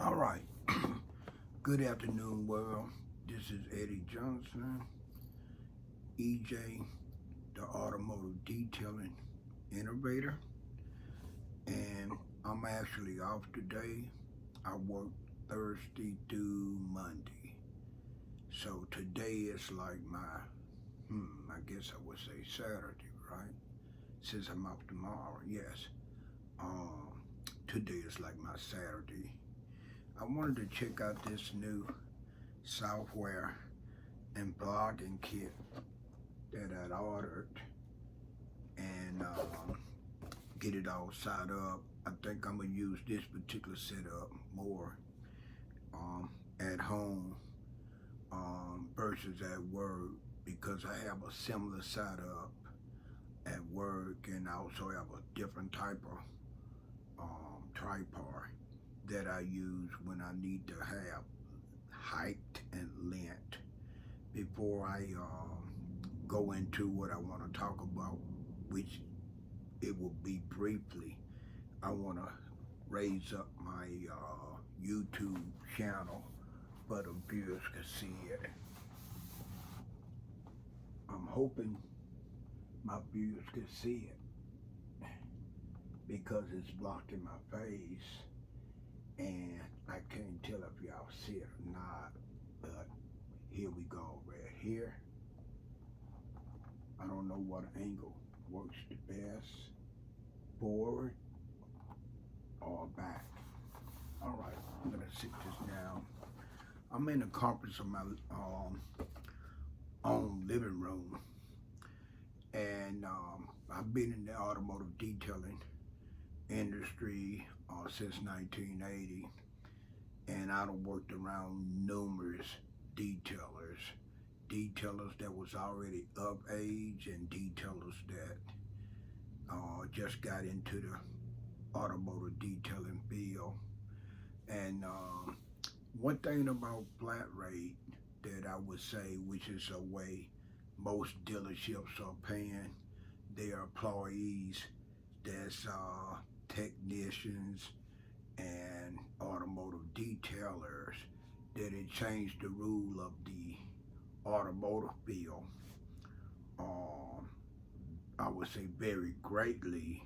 All right. Good afternoon, world. This is Eddie Johnson, EJ, the Automotive Detailing Innovator, and I'm actually off today. I work Thursday through Monday. So today is like I guess I would say Saturday, right? Since I'm off tomorrow, yes. Um, Today is like my Saturday. I wanted to check out this new software and blogging kit that I'd ordered and get it all set up. I think I'm gonna use this particular setup more at home versus at work because I have a similar setup at work and I also have a different type of tripod that I use when I need to have height and length. Before I go into what I want to talk about, which it will be briefly, I want to raise up my YouTube channel but the viewers can see it. I'm hoping my viewers can see it because it's blocked in my face and I can't tell if y'all see it or not, but here we go right here. I don't know what angle works the best, forward or back. All right, I'm gonna sit this down. I'm in the comforts of my own living room, and I've been in the automotive detailing industry since 1980, and I've worked around numerous detailers, detailers that was already of age, and detailers that just got into the automotive detailing field. And one thing about flat rate that I would say, which is a way most dealerships are paying their employees, that's technicians and automotive detailers, that it changed the rule of the automotive field. Um, I would say very greatly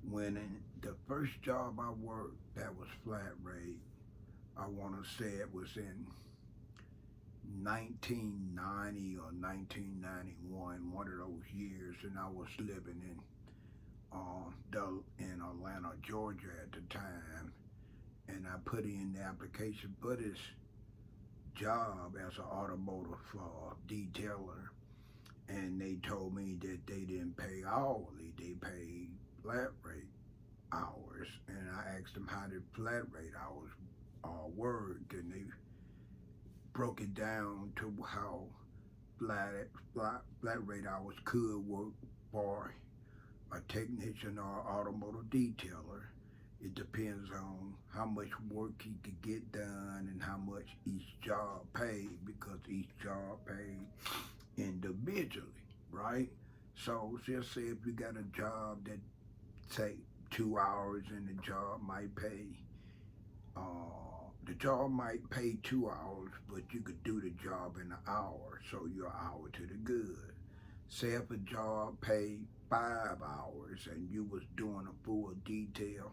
when in the first job I worked that was flat rate, I want to say it was in 1990 or 1991, one of those years, and I was living in Atlanta, Georgia at the time, and I put in the application for this job as an automotive detailer, and they told me that they didn't pay hourly, they paid flat rate hours, and I asked them how did flat rate hours work, and they broke it down to how flat rate hours could work for a technician or automotive detailer. It depends on how much work he could get done and how much each job paid, because each job paid individually, right? So just say if you got a job that say 2 hours and the job might pay 2 hours, but you could do the job in an hour, so you're an hour to the good. Say if a job paid 5 hours and you was doing a full detail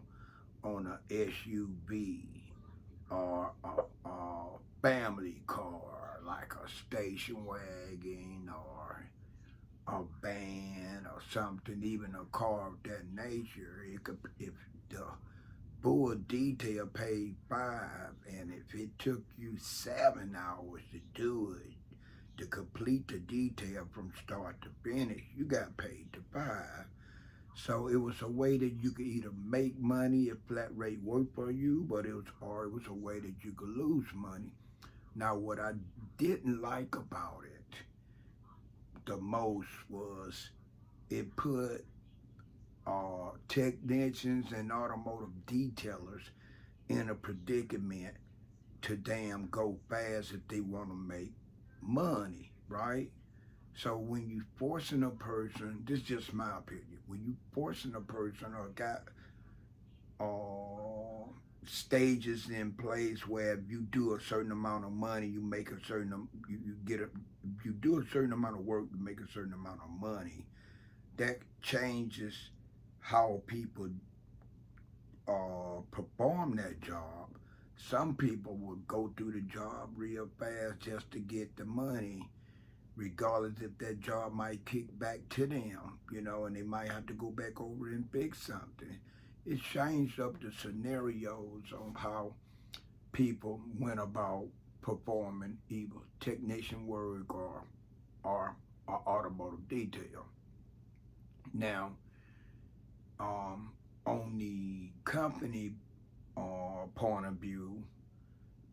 on a SUV or a family car like a station wagon or a van or something, even a car of that nature, it could, if the full detail paid 5, and if it took you 7 hours to do it, to complete the detail from start to finish, you got paid the 5. So it was a way that you could either make money if flat rate worked for you, but it was a way that you could lose money. Now, what I didn't like about it the most was it put technicians and automotive detailers in a predicament to damn go fast if they want to make money, right? So when you forcing a person, this is just my opinion, when you forcing a person or got stages in place where if you do a certain amount of money, you make a certain you get a you do a certain amount of work, you make a certain amount of money. That changes how people perform that job. Some people will go through the job real fast just to get the money, regardless if that job might kick back to them, and they might have to go back over and fix something. It changed up the scenarios on how people went about performing either technician work or, or automotive detail. Now, um, on the company point of view,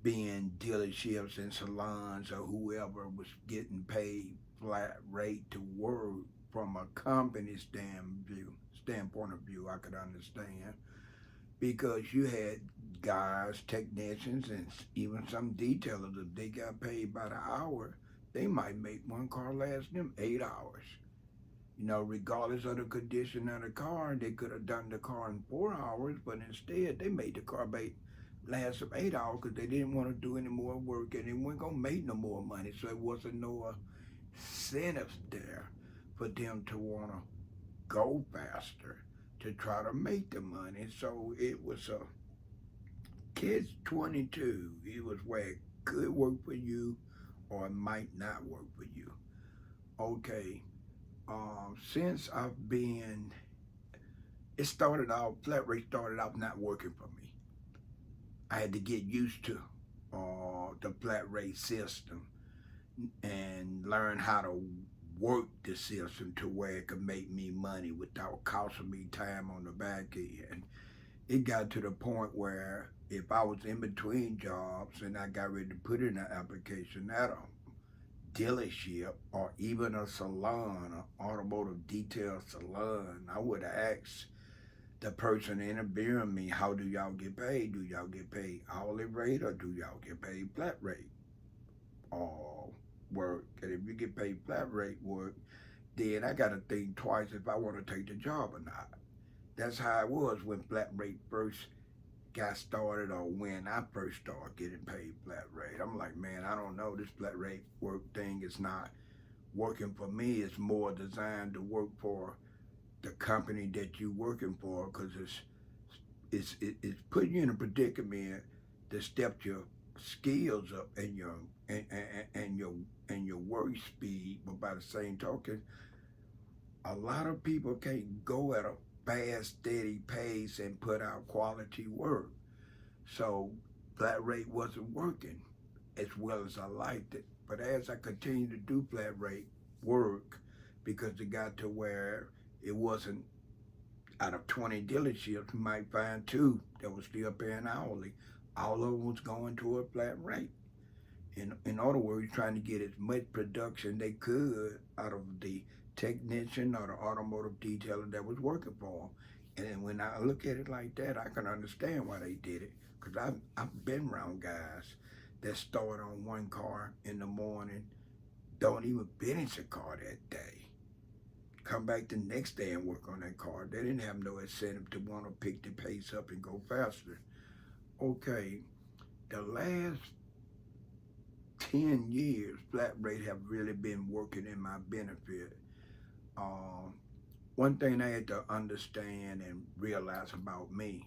being dealerships and salons or whoever was getting paid flat rate to work from a company standpoint of view, I could understand because you had guys, technicians, and even some detailers. If they got paid by the hour, they might make one car last them 8 hours. Regardless of the condition of the car, they could have done the car in 4 hours, but instead they made the car last them 8 hours because they didn't want to do any more work and they weren't gonna make no more money. So it wasn't no incentives there for them to want to go faster to try to make the money. So it was a kids 22. It was where it could work for you or it might not work for you. Okay, since I've been, flat rate started out not working for me. I had to get used to the flat rate system and learn how to work the system to where it could make me money without costing me time on the back end. It got to the point where if I was in between jobs and I got ready to put in an application at a dealership or even a salon, an automotive detail salon, I would have asked the person interviewing me, how do y'all get paid? Do y'all get paid hourly rate or do y'all get paid flat rate work? And if you get paid flat rate work, then I got to think twice if I want to take the job or not. That's how it was when flat rate first got started or when I first started getting paid flat rate. I'm like, man, I don't know. This flat rate work thing is not working for me. It's more designed to work for the company that you're working for because it's putting you in a predicament to step your skills up and your work speed. But by the same token, a lot of people can't go at a fast, steady pace and put out quality work. So flat rate wasn't working as well as I liked it. But as I continued to do flat rate work, because it got to where it wasn't out of 20 dealerships, you might find two that was still paying hourly. All of them was going to a flat rate. In other words, trying to get as much production they could out of the technician or the automotive detailer that was working for them. And when I look at it like that, I can understand why they did it. Because I've been around guys that start on one car in the morning, don't even finish a car that day. Come back the next day and work on that car. They didn't have no incentive to want to pick the pace up and go faster. Okay, the last 10 years, flat rate have really been working in my benefit. Um, One thing I had to understand and realize about me,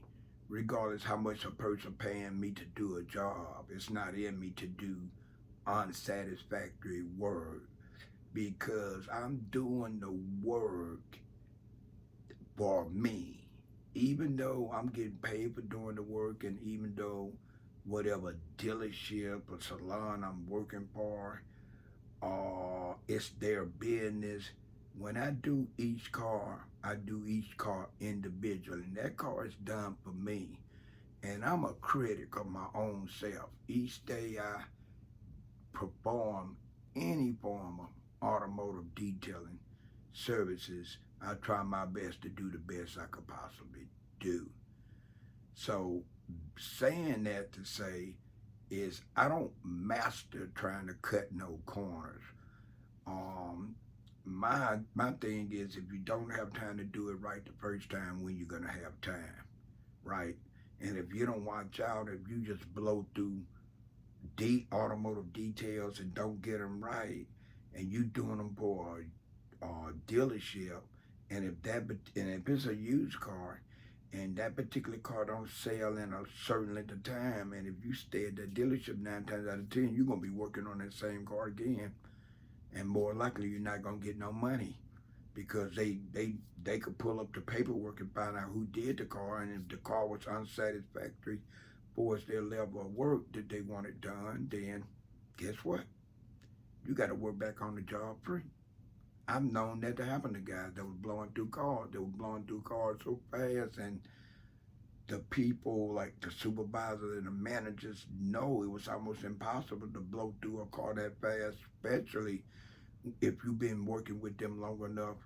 regardless how much a person paying me to do a job, it's not in me to do unsatisfactory work because I'm doing the work for me. Even though I'm getting paid for doing the work and even though whatever dealership or salon I'm working for, it's their business. When I do each car, I do each car individually. And that car is done for me. And I'm a critic of my own self. Each day I perform any form of automotive detailing services, I try my best to do the best I could possibly do. So saying that to say is I don't master trying to cut no corners. Um, my thing is if you don't have time to do it right the first time, when you're gonna have time, right? And if you don't watch out, if you just blow through automotive details and don't get them right, and you doing them for a dealership, and if it's a used car, and that particular car don't sell in a certain length of time, and if you stay at that dealership 9 times out of 10, you're gonna be working on that same car again, and more likely you're not gonna get no money because they could pull up the paperwork and find out who did the car, and if the car was unsatisfactory for their level of work that they wanted done, then guess what? You got to work back on the job free. I've known that to happen to guys that was blowing through cars. They were blowing through cars so fast, and the people, like the supervisors and the managers, know it was almost impossible to blow through a car that fast, especially if you've been working with them long enough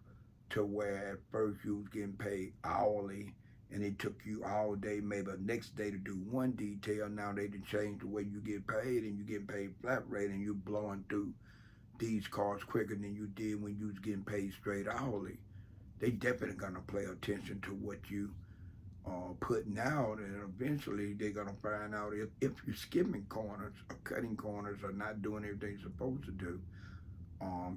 to where at first you was getting paid hourly and it took you all day, maybe the next day to do one detail. Now they done changed the way you get paid and you getting paid flat rate and you blowing through these cars quicker than you did when you was getting paid straight hourly. They definitely gonna pay attention to what you are putting out, and eventually they're gonna find out if you're skimming corners or cutting corners or not doing everything you're supposed to do.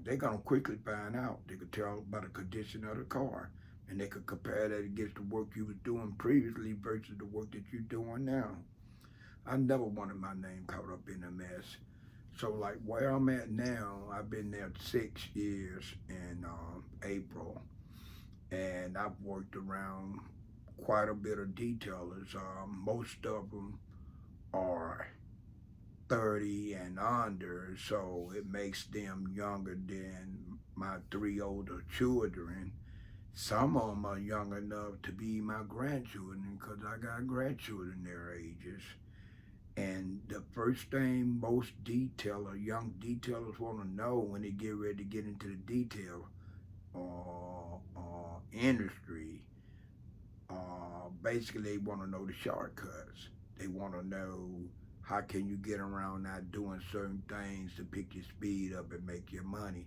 They're gonna quickly find out. They could tell by the condition of the car, and they could compare that against the work you was doing previously versus the work that you're doing now. I never wanted my name caught up in a mess. So like where I'm at now, I've been there 6 years in April, and I've worked around quite a bit of detailers. Most of them are 30 and under, so it makes them younger than my three older children. Some of them are young enough to be my grandchildren because I got grandchildren their ages. And the first thing most young detailers want to know when they get ready to get into the detail industry, basically they want to know the shortcuts. They want to know how can you get around not doing certain things to pick your speed up and make your money.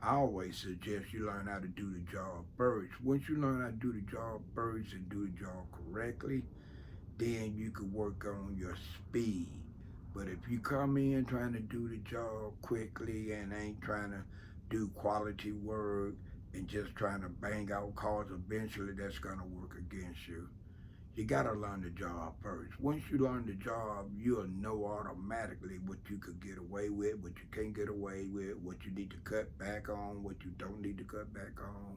I always suggest you learn how to do the job first. Once you learn how to do the job first and do the job correctly, then you can work on your speed. But if you come in trying to do the job quickly and ain't trying to do quality work and just trying to bang out cars, eventually that's going to work against you. You got to learn the job first. Once you learn the job, you'll know automatically what you could get away with, what you can't get away with, what you need to cut back on, what you don't need to cut back on.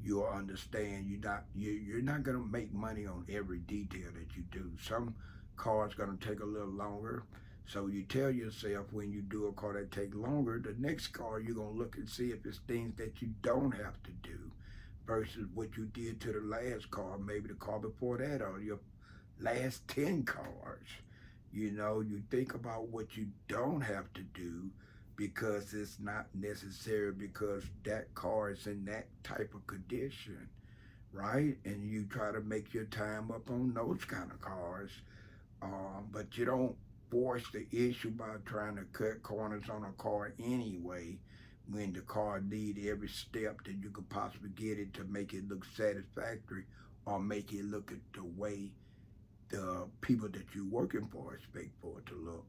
You'll understand you're not gonna make money on every detail that you do. Some cars gonna take a little longer. So you tell yourself when you do a car that take longer, the next car you're gonna look and see if it's things that you don't have to do versus what you did to the last car, maybe the car before that or your last 10 cars. You think about what you don't have to do because it's not necessary because that car is in that type of condition, right? And you try to make your time up on those kind of cars, but you don't force the issue by trying to cut corners on a car anyway when the car need every step that you could possibly get it to make it look satisfactory or make it look at the way the people that you're working for expect for it to look.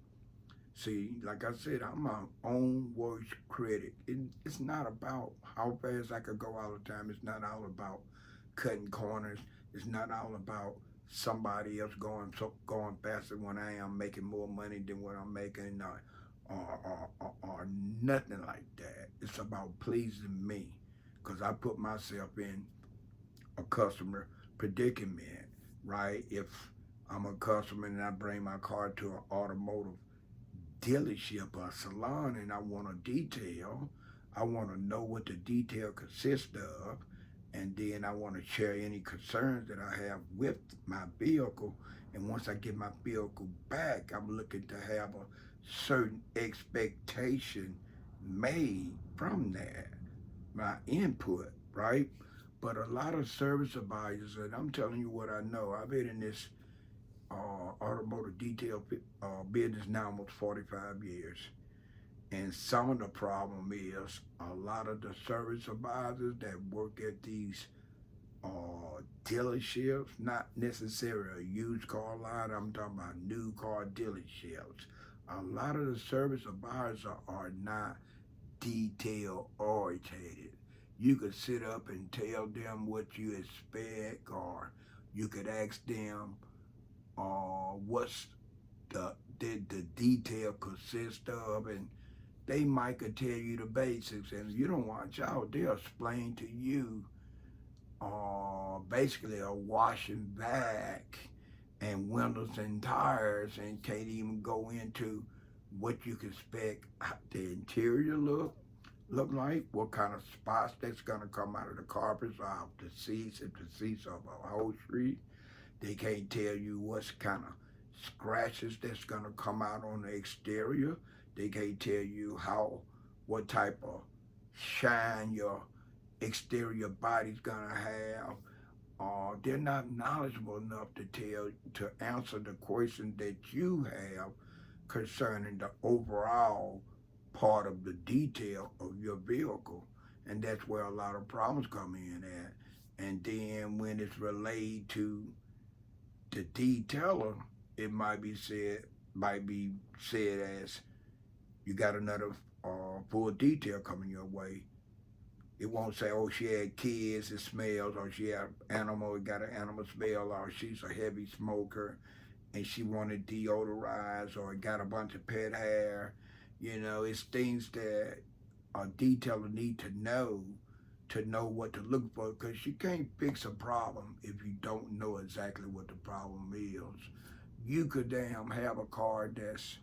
See, like I said, I'm my own worst critic. It's not about how fast I could go all the time. It's not all about cutting corners. It's not all about somebody else going faster when I am making more money than what I'm making, or nothing like that. It's about pleasing me, because I put myself in a customer predicament, right? If I'm a customer and I bring my car to an automotive dealership or salon and I want a detail, I want to know what the detail consists of, and then I want to share any concerns that I have with my vehicle. And once I get my vehicle back, I'm looking to have a certain expectation made from that, my input, right? But a lot of service advisors, and I'm telling you what I know, I've been in this automotive detail business now almost 45 years. And some of the problem is a lot of the service advisors that work at these dealerships, not necessarily a used car lot. I'm talking about new car dealerships. A lot of the service buyers are not detail orientated. You could sit up and tell them what you expect, or you could ask them what's the detail consist of, and they might could tell you the basics. And if you don't watch out, they'll explain to you basically a washing back and windows and tires, and can't even go into what you can expect the interior look like, what kind of spots that's gonna come out of the carpets, off the seats, if the seats are upholstery. They can't tell you what's kind of scratches that's gonna come out on the exterior. They can't tell you what type of shine your exterior body's gonna have. They're not knowledgeable enough to answer the question that you have concerning the overall part of the detail of your vehicle, and that's where a lot of problems come in at. And then when it's relayed to the detailer, it might be said as you got another full detail coming your way. It won't say, oh, she had kids, it smells, or she had animal, it got an animal smell, or she's a heavy smoker and she wanted deodorized, or it got a bunch of pet hair. It's things that a detailer need to know what to look for, because you can't fix a problem if you don't know exactly what the problem is. You could damn have a car that's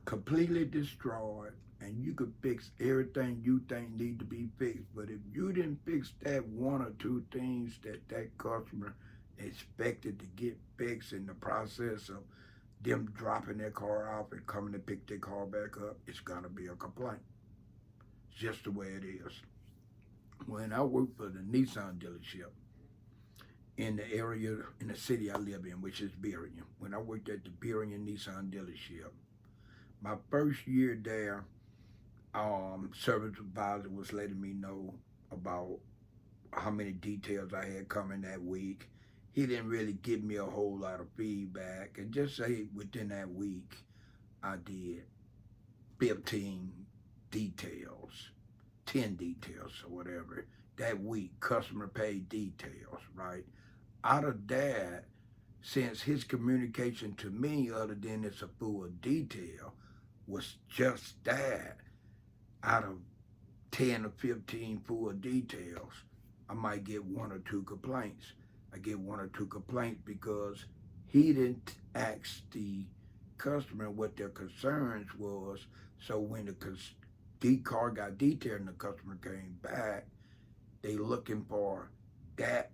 completely destroyed, and you could fix everything you think need to be fixed, but if you didn't fix that one or two things that customer expected to get fixed in the process of them dropping their car off and coming to pick their car back up, it's gonna be a complaint. It's just the way it is. When I worked for the Nissan dealership in the area, in the city I live in, which is Berrien, when I worked at the Berrien Nissan dealership, my first year there, service advisor was letting me know about how many details I had coming that week. He didn't really give me a whole lot of feedback, and just say within that week I did 15 details, 10 details or whatever that week, customer paid details, right? Out of that, since his communication to me, other than it's a full detail, was just that, out of 10 or 15 full details, I might get one or two complaints. I get one or two complaints because he didn't ask the customer what their concerns was. So when the car got detailed and the customer came back, they looking for that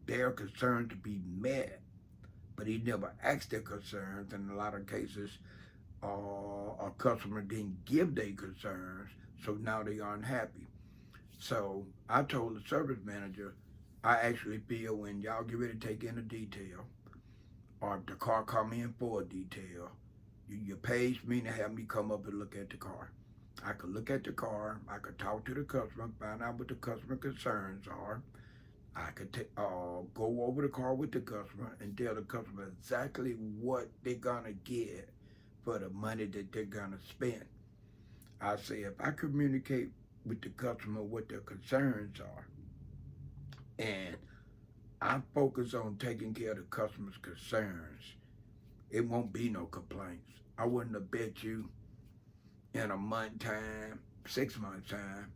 their concern to be met, but he never asked their concerns. In a lot of cases, a customer didn't give their concerns, so now they aren't happy. So I told the service manager, I actually feel when y'all get ready to take in a detail, or if the car come in for a detail, you page me to have me come up and look at the car. I could look at the car, I could talk to the customer, find out what the customer concerns are. I could go over the car with the customer and tell the customer exactly what they're gonna get for the money that they're gonna spend. I say if I communicate with the customer what their concerns are, and I focus on taking care of the customer's concerns, it won't be no complaints. I wouldn't have bet you in a month time, 6 months time,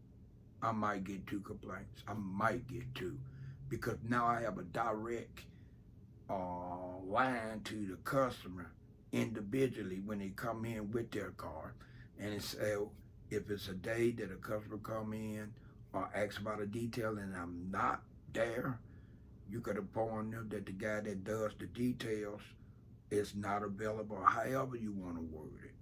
I might get two complaints. I might get two, because now I have a direct line to the customer individually when they come in with their car, and it's if it's a day that a customer come in or asks about a detail and I'm not there, you could inform them that the guy that does the details is not available, however you want to word it.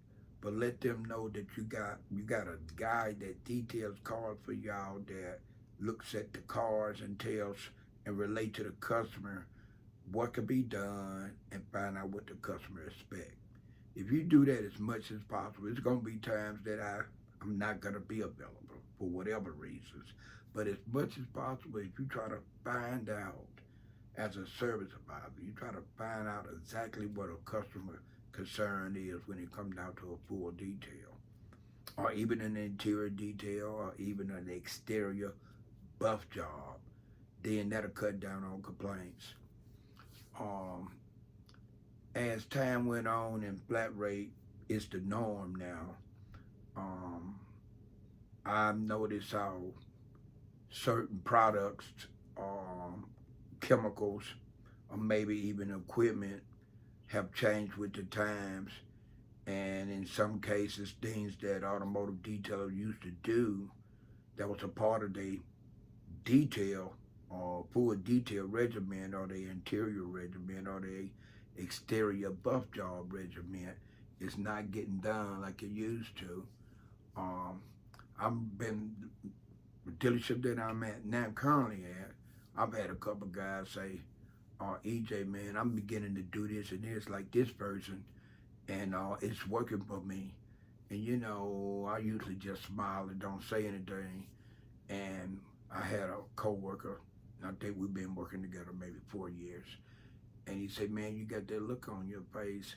But let them know that you got a guy that details cars for y'all, that looks at the cars and tells and relate to the customer what could be done and find out what the customer expects. If you do that as much as possible, it's gonna be times that I'm not gonna be available for whatever reasons. But as much as possible, if you try to find out as a service advisor, you try to find out exactly what a customer concern is when it comes down to a full detail, or even an interior detail, or even an exterior buff job. Then that'll cut down on complaints. Um, as time went on and flat rate is the norm now, um, I've noticed how certain products, um, chemicals, or maybe even equipment have changed with the times. And in some cases, things that automotive detailers used to do that was a part of their detail or full detail regimen or the interior regimen or the exterior buff job regimen is not getting done like it used to. Um, I've been the dealership that I'm at now currently at. I've had a couple guys say, EJ, man, I'm beginning to do this and this like this person, and it's working for me. And I usually just smile and don't say anything. And I had a coworker. I think we've been working together maybe 4 years. And he said, "Man, you got that look on your face."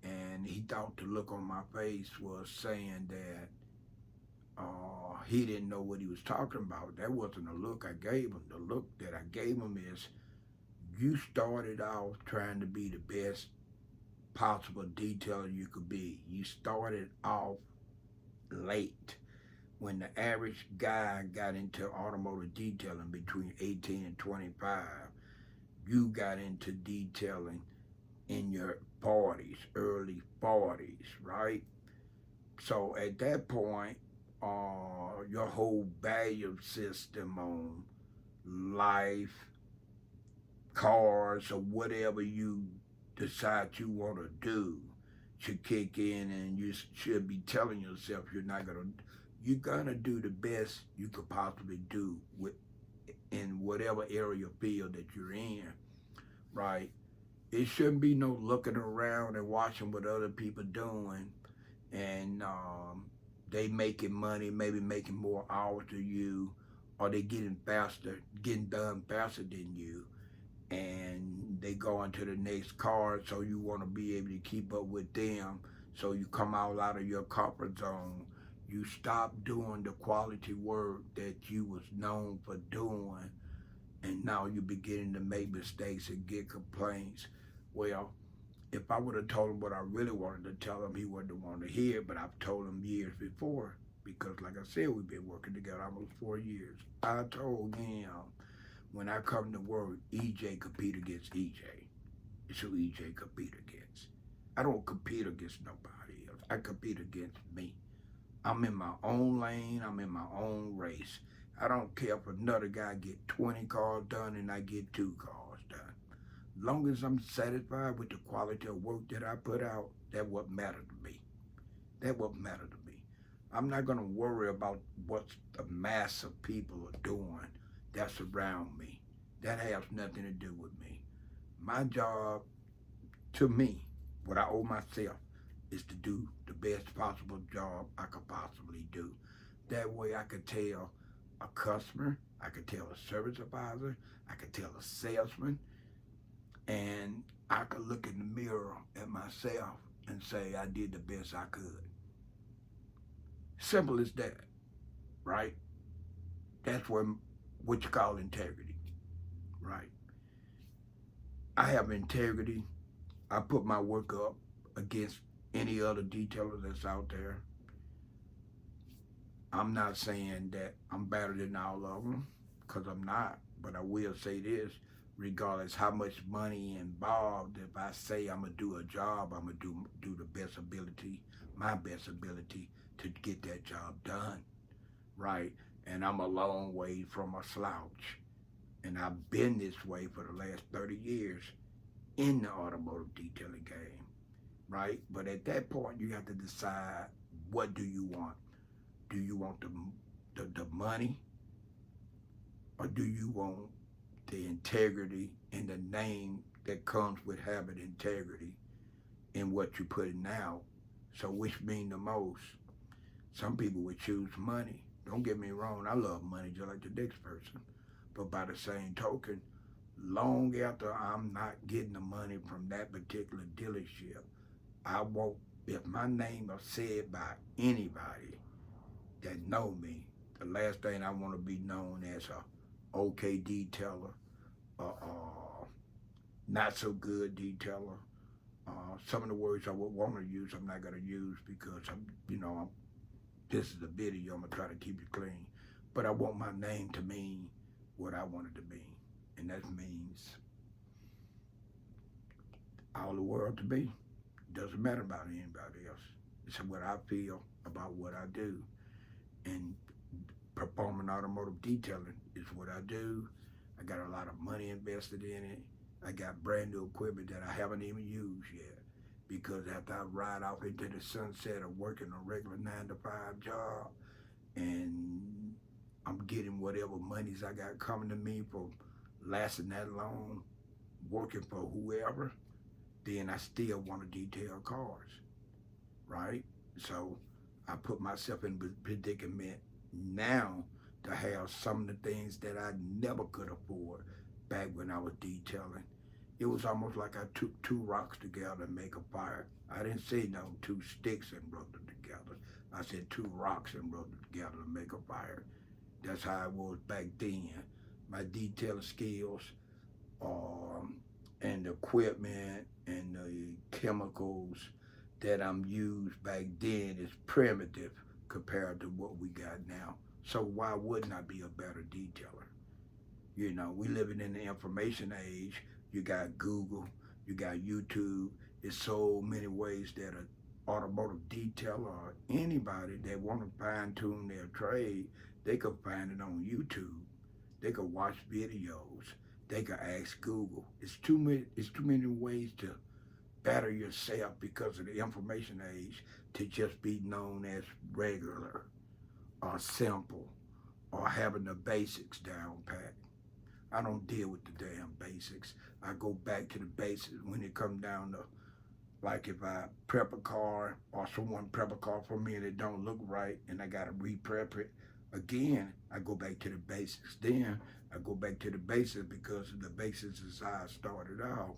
And he thought the look on my face was saying that he didn't know what he was talking about. That wasn't the look I gave him. The look that I gave him is, you started off trying to be the best possible detailer you could be. You started off late. When the average guy got into automotive detailing between 18 and 25, you got into detailing in your 40s, early 40s, right? So at that point, your whole value system on life, cars, or whatever you decide you want to do should kick in, and you should be telling yourself you're gonna do the best you could possibly do with in whatever area or field that you're in, right? It shouldn't be no looking around and watching what other people doing, and they making money, maybe making more hours than you, or they getting done faster than you, and they go into the next car, so you want to be able to keep up with them, so you come out of your comfort zone. You stop doing the quality work that you was known for doing, and now you're beginning to make mistakes and get complaints. Well, if I would have told him what I really wanted to tell him, he wouldn't want to hear it, but I've told him years before, because like I said, we've been working together almost 4 years. I told him, when I come to work, EJ compete against EJ. It's who EJ compete against. I don't compete against nobody else. I compete against me. I'm in my own lane. I'm in my own race. I don't care if another guy get 20 cars done and I get 2 cars done. As long as I'm satisfied with the quality of work that I put out, that's what matters to me. That's what matters to me. I'm not going to worry about what the mass of people are doing that's around me. That has nothing to do with me. My job, to me, what I owe myself, is to do the best possible job I could possibly do. That way I could tell a customer, I could tell a service advisor, I could tell a salesman, and I could look in the mirror at myself and say I did the best I could. Simple as that, right? That's what you call integrity, right? I have integrity. I put my work up against any other detailer that's out there. I'm not saying that I'm better than all of them, because I'm not. But I will say this: regardless how much money involved, if I say I'm gonna do a job, I'm gonna do the best ability, my best ability to get that job done, right? And I'm a long way from a slouch, and I've been this way for the last 30 years in the automotive detailing game, right? But at that point, you have to decide, what do you want? Do you want the money, or do you want the integrity and the name that comes with having integrity in what you're putting out? So which mean the most? Some people would choose money. Don't get me wrong, I love money just like the next person. But by the same token, long after I'm not getting the money from that particular dealership, I won't, if my name is said by anybody that know me, the last thing I want to be known as a okay detailer, not so good detailer. Some of the words I would want to use, I'm not gonna use because this is a video. I'm gonna try to keep it clean, but I want my name to mean what I want it to mean, and that means all the world to me. Doesn't matter about anybody else. It's what I feel about what I do, and performing automotive detailing is what I do. I got a lot of money invested in it. I got brand new equipment that I haven't even used yet because after I ride off into the sunset of working a regular 9 to 5 job and I'm getting whatever monies I got coming to me for lasting that long, working for whoever, then I still want to detail cars, right? So I put myself in a predicament now to have some of the things that I never could afford back when I was detailing. It was almost like I took two rocks together and make a fire. I didn't say no two sticks and rubbed them together. I said two rocks and rubbed them together to make a fire. That's how it was back then. My detailing skills, um, and the equipment and the chemicals that I'm used back then is primitive compared to what we got now. So why wouldn't I be a better detailer? We living in the information age. You got Google, you got YouTube. There's so many ways that an automotive detailer or anybody that want to fine tune their trade, they could find it on YouTube. They could watch videos. They could ask Google. It's too many. It's too many ways to better yourself because of the information age to just be known as regular or simple or having the basics down pat. I don't deal with the damn basics. I go back to the basics when it comes down to, like, if I prep a car or someone prep a car for me and it don't look right and I gotta re-prep it again, I go back to the basics. Then I go back to the basics because the basics is how I started out,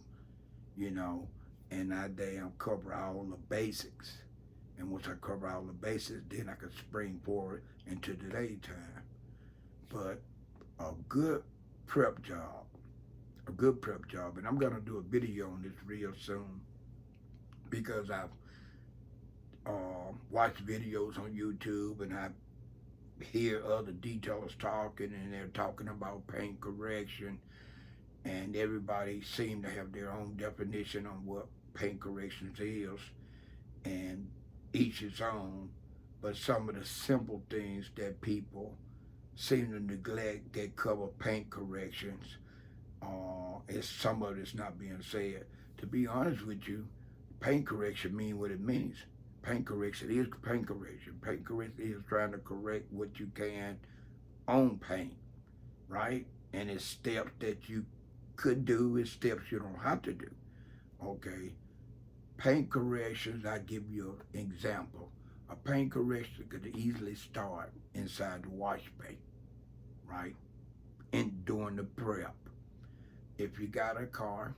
you know, and I damn cover all the basics. And once I cover all the basics, then I can spring forward into today's time. But a good prep job, a good prep job, and I'm gonna do a video on this real soon because I've watched videos on YouTube and I hear other detailers talking and they're talking about paint correction and everybody seem to have their own definition on what paint corrections is and each its own, but some of the simple things that people seem to neglect that cover paint corrections, is some of it's not being said. To be honest with you, paint correction means what it means. Paint correction is paint correction. Paint correction is trying to correct what you can on paint, right? And it's steps that you could do, it's steps you don't have to do. Okay. Paint corrections, I give you an example. A paint correction could easily start inside the wash bay, right? And doing the prep. If you got a car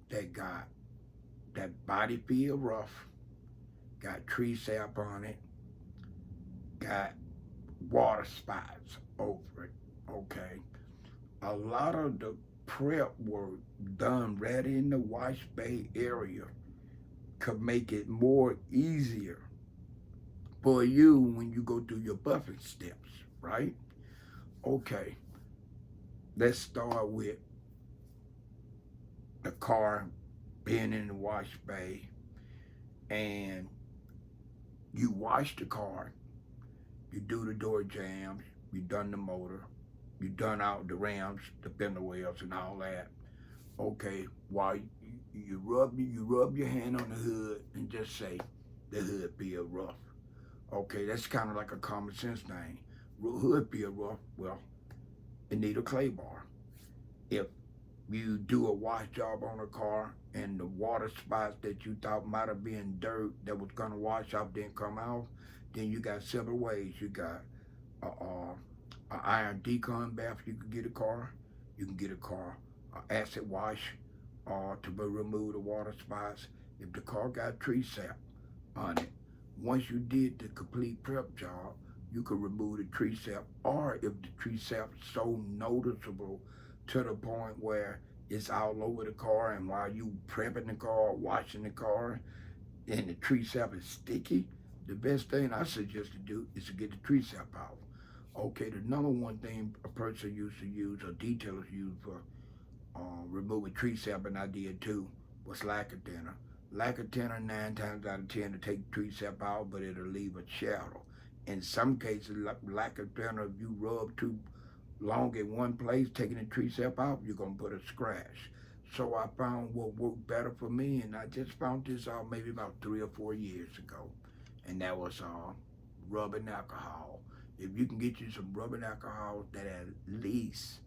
that got that body feel rough, got tree sap on it, got water spots over it, okay? A lot of the prep work done right in the wash bay area could make it more easier for you when you go through your buffing steps, right? Okay, let's start with the car being in the wash bay and you wash the car, you do the door jams, you done the motor, you done out the rams, the fender wells and all that. Okay, while you rub your hand on the hood and just say the hood feel rough. Okay, that's kind of like a common sense thing. Hood feel rough. Well, it need a clay bar. If you do a wash job on a car and the water spots that you thought might have been dirt that was gonna wash off didn't come out, then you got several ways. You got a iron decon bath. You can get a car. You can get a car acid wash to remove the water spots. If the car got tree sap on it, once you did the complete prep job, you could remove the tree sap. Or if the tree sap is so noticeable to the point where it's all over the car, and while you prepping the car, washing the car, and the tree sap is sticky, the best thing I suggest to do is to get the tree sap out. Okay, the number one thing a person used to use, or detailers use for removing tree sap, and I did too, was lacquer thinner. Lacquer thinner 9 times out of 10 to take tree sap out, but it'll leave a shadow. In some cases, lacquer thinner, if you rub too long in one place, taking the tree sap out, you're gonna put a scratch. So I found what worked better for me, and I just found this out maybe about 3 or 4 years ago, and that was rubbing alcohol. If you can get you some rubbing alcohol that at least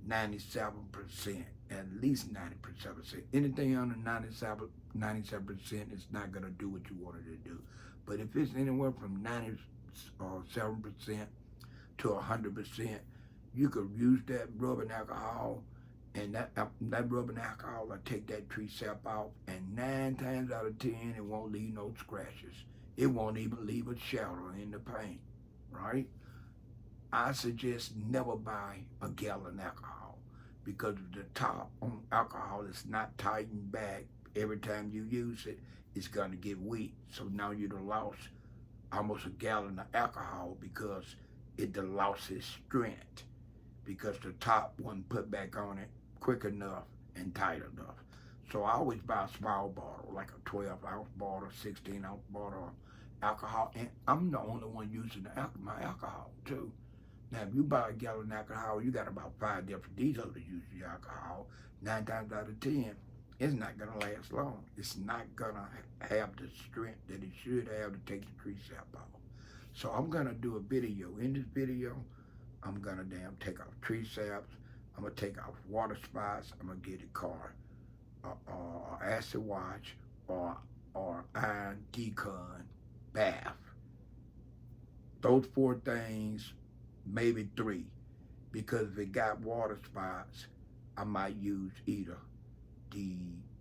97%, at least 97%. Anything under 97% is not going to do what you want it to do. But if it's anywhere from 97% to 100%, you could use that rubbing alcohol, and that rubbing alcohol will take that tree sap out, and 9 times out of 10, it won't leave no scratches. It won't even leave a shadow in the paint, right? I suggest never buy a gallon alcohol, because the top on alcohol is not tightened back every time you use it. It's going to get weak. So now you've lost almost a gallon of alcohol because it done lost its strength, because the top wasn't put back on it quick enough and tight enough. So I always buy a small bottle, like a 12-ounce bottle, 16-ounce bottle of alcohol, and I'm the only one using my alcohol too. Now, if you buy a gallon of alcohol, you got about 5 different detailers use your alcohol. 9 times out of 10, it's not going to last long. It's not going to have the strength that it should have to take the tree sap off. So I'm going to do a video. In this video, I'm going to take off tree saps. I'm going to take off water spots. I'm going to get a car, acid wash, or iron decon bath. Those 4 things, maybe 3, because if it got water spots, I might use either the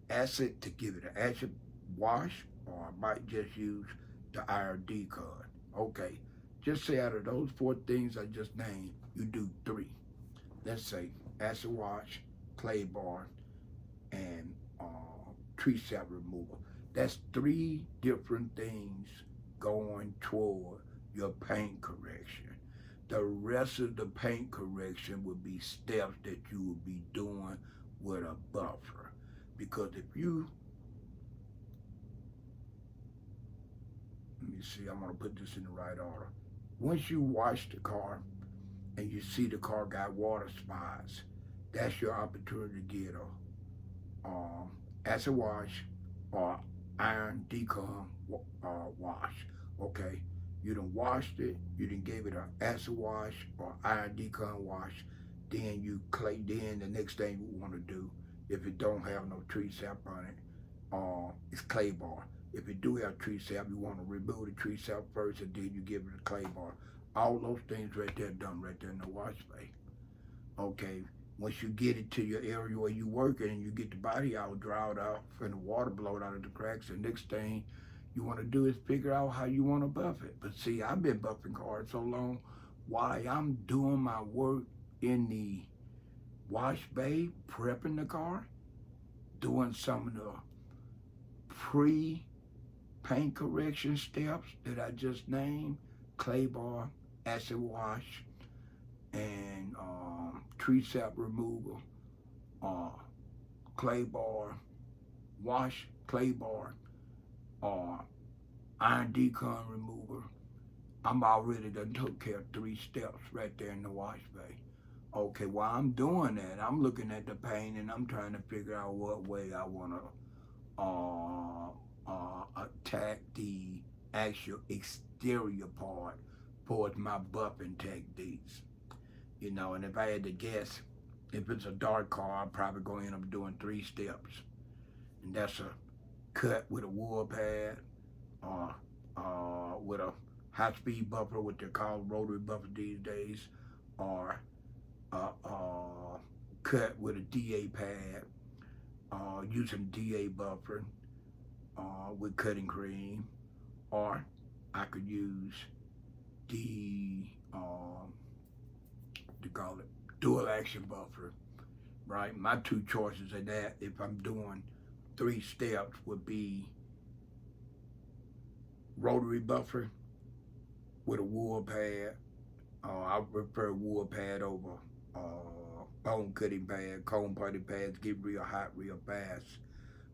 acid to give it an acid wash, or I might just use the iron decon. Okay, just say out of those 4 things I just named, you do 3. Let's say acid wash, clay bar, and tree sap removal. That's 3 different things going toward your paint correction. The rest of the paint correction would be steps that you would be doing with a buffer. Because if you, let me see, I'm going to put this in the right order. Once you wash the car and you see the car got water spots, that's your opportunity to get a acid wash or iron decon wash. Okay, you done washed it, you done gave it an acid wash or iron decon wash, then then the next thing you want to do, if it don't have no tree sap on it, is clay bar. If it do have tree sap, you want to remove the tree sap first, and then you give it a clay bar. All those things right there done right there in the wash bay. Okay, once you get it to your area where you working and you get the body all dried out and the water blowed out of the cracks, the next thing you want to do is figure out how you want to buff it. But see, I've been buffing cars so long, while I'm doing my work in the wash bay, prepping the car, doing some of the pre-paint correction steps that I just named, clay bar, acid wash, and tree sap removal, clay bar, wash, clay bar, iron decon remover. I'm already done took care of 3 steps right there in the wash bay. Okay, while I'm doing that, I'm looking at the paint and I'm trying to figure out what way I want to attack the actual exterior part for my buffing techniques. You know, and if I had to guess, if it's a dark car, I'm probably going to end up doing 3 steps. And that's a cut with a wool pad, or with a high-speed buffer, what they call rotary buffer these days, or cut with a DA pad, using DA buffer with cutting cream, or I could use the to call it dual action buffer, right? My two choices of that, if I'm doing 3 steps, would be rotary buffer with a wool pad. I prefer wool pad over bone cutting pad. Cone putty pads get real hot real fast,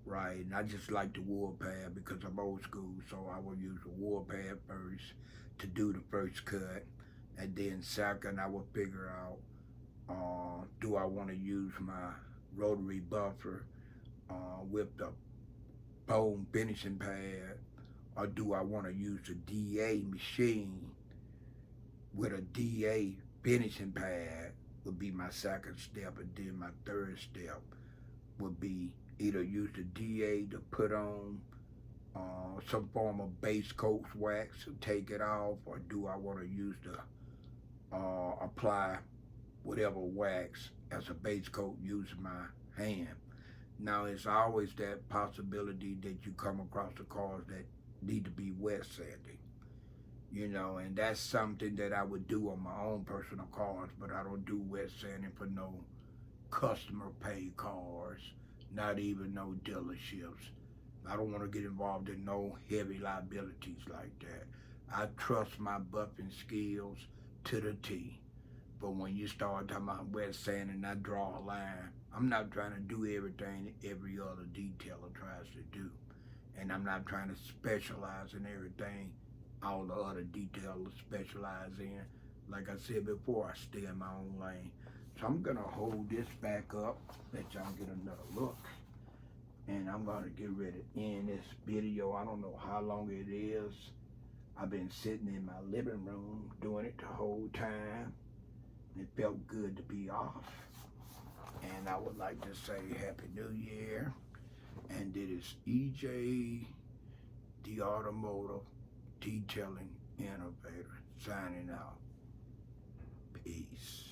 right? And I just like the wool pad because I'm old school, so I will use the wool pad first to do the first cut, and then second I will figure out, do I want to use my rotary buffer with the bone finishing pad, or do I want to use the DA machine with a DA finishing pad would be my second step, and then my third step would be either use the DA to put on some form of base coat wax to take it off, or do I want to use the apply whatever wax as a base coat using my hand. Now, it's always that possibility that you come across the cars that need to be wet sanding, and that's something that I would do on my own personal cars, but I don't do wet sanding for no customer paid cars, not even no dealerships. I don't want to get involved in no heavy liabilities like that. I trust my buffing skills to the T. But when you start talking about wet sanding, I draw a line. I'm not trying to do everything every other detailer tries to do. And I'm not trying to specialize in everything all the other detailers specialize in. Like I said before, I stay in my own lane. So I'm gonna hold this back up, let y'all get another look. And I'm gonna get ready to end this video. I don't know how long it is. I've been sitting in my living room doing it the whole time. It felt good to be off. And I would like to say Happy New Year. And it is EJ, the Automotive Detailing Innovator, signing out. Peace.